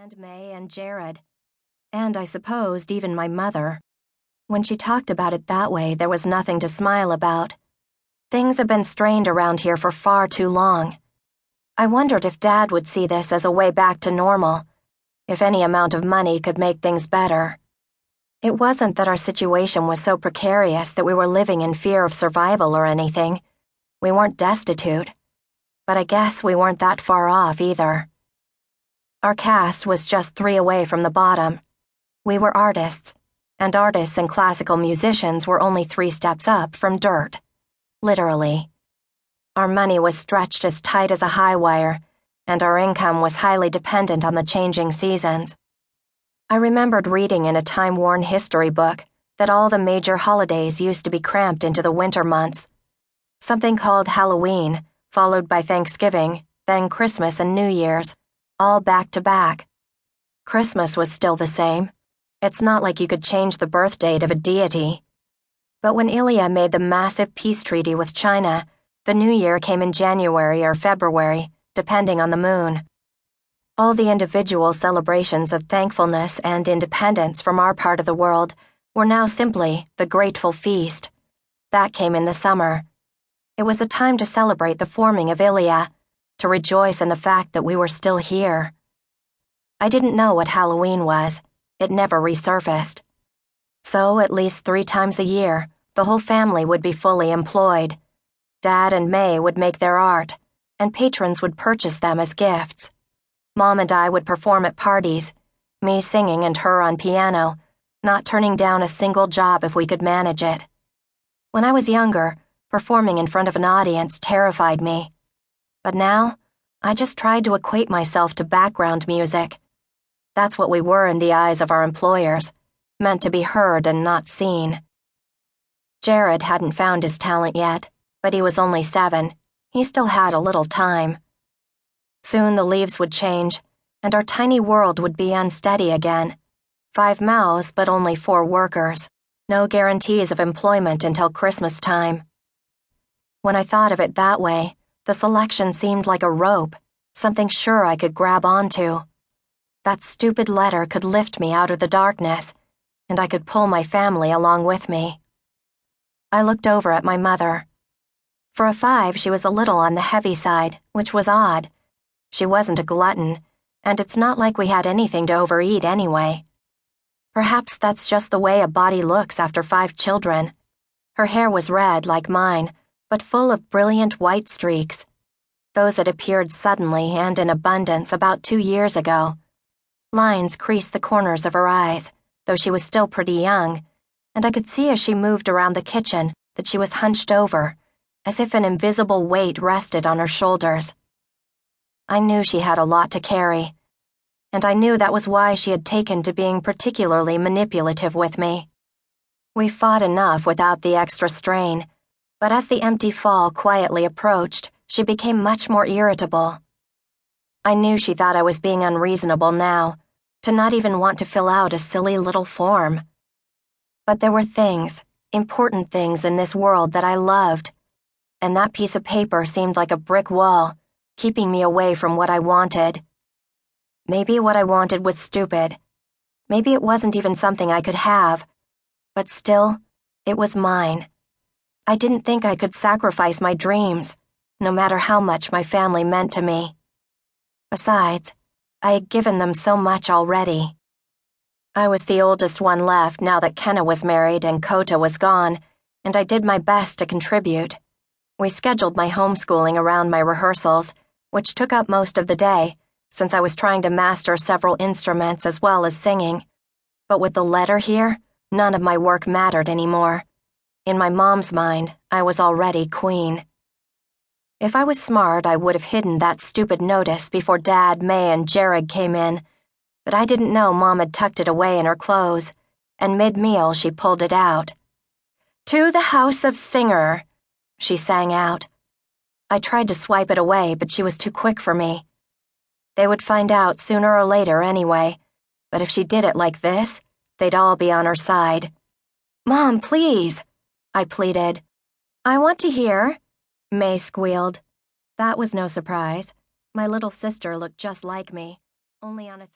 and May and Jared, and I supposed even my mother. When she talked about it that way, there was nothing to smile about. Things have been strained around here for far too long. I wondered if Dad would see this as a way back to normal, if any amount of money could make things better. It wasn't that our situation was so precarious that we were living in fear of survival or anything. We weren't destitute. But I guess we weren't that far off either. Our caste was just 3 away from the bottom. We were artists, and artists and classical musicians were only 3 steps up from dirt. Literally. Our money was stretched as tight as a high wire, and our income was highly dependent on the changing seasons. I remembered reading in a time-worn history book that all the major holidays used to be cramped into the winter months. Something called Halloween, followed by Thanksgiving, then Christmas and New Year's, all back to back. Christmas was still the same. It's not like you could change the birth date of a deity. But when Ilya made the massive peace treaty with China, the New Year came in January or February, depending on the moon. All the individual celebrations of thankfulness and independence from our part of the world were now simply the grateful feast. That came in the summer. It was a time to celebrate the forming of Ilya, to rejoice in the fact that we were still here. I didn't know what Halloween was. It never resurfaced. So, at least 3 times a year, the whole family would be fully employed. Dad and May would make their art, and patrons would purchase them as gifts. Mom and I would perform at parties, me singing and her on piano, not turning down a single job if we could manage it. When I was younger, performing in front of an audience terrified me. But now, I just tried to equate myself to background music. That's what we were in the eyes of our employers, meant to be heard and not seen. Jared hadn't found his talent yet, but he was only 7. He still had a little time. Soon the leaves would change, and our tiny world would be unsteady again. 5 mouths, but only 4 workers. No guarantees of employment until Christmas time. When I thought of it that way, the selection seemed like a rope, something sure I could grab onto. That stupid letter could lift me out of the darkness, and I could pull my family along with me. I looked over at my mother. For a 5, she was a little on the heavy side, which was odd. She wasn't a glutton, and it's not like we had anything to overeat anyway. Perhaps that's just the way a body looks after 5 children. Her hair was red like mine, but full of brilliant white streaks. Those had appeared suddenly and in abundance about 2 years ago. Lines creased the corners of her eyes, though she was still pretty young, and I could see as she moved around the kitchen that she was hunched over, as if an invisible weight rested on her shoulders. I knew she had a lot to carry, and I knew that was why she had taken to being particularly manipulative with me. We fought enough without the extra strain, but as the empty fall quietly approached, she became much more irritable. I knew she thought I was being unreasonable now, to not even want to fill out a silly little form. But there were things, important things in this world that I loved, and that piece of paper seemed like a brick wall, keeping me away from what I wanted. Maybe what I wanted was stupid. Maybe it wasn't even something I could have. But still, it was mine. I didn't think I could sacrifice my dreams, no matter how much my family meant to me. Besides, I had given them so much already. I was the oldest one left now that Kenna was married and Kota was gone, and I did my best to contribute. We scheduled my homeschooling around my rehearsals, which took up most of the day, since I was trying to master several instruments as well as singing. But with the letter here, none of my work mattered anymore. In my mom's mind, I was already queen. If I was smart, I would have hidden that stupid notice before Dad, May, and Jared came in, but I didn't know Mom had tucked it away in her clothes, and mid-meal she pulled it out. "To the House of Singer," she sang out. I tried to swipe it away, but she was too quick for me. They would find out sooner or later anyway, but if she did it like this, they'd all be on her side. "Mom, please," I pleaded. "I want to hear," May squealed. That was no surprise. My little sister looked just like me, only on a 3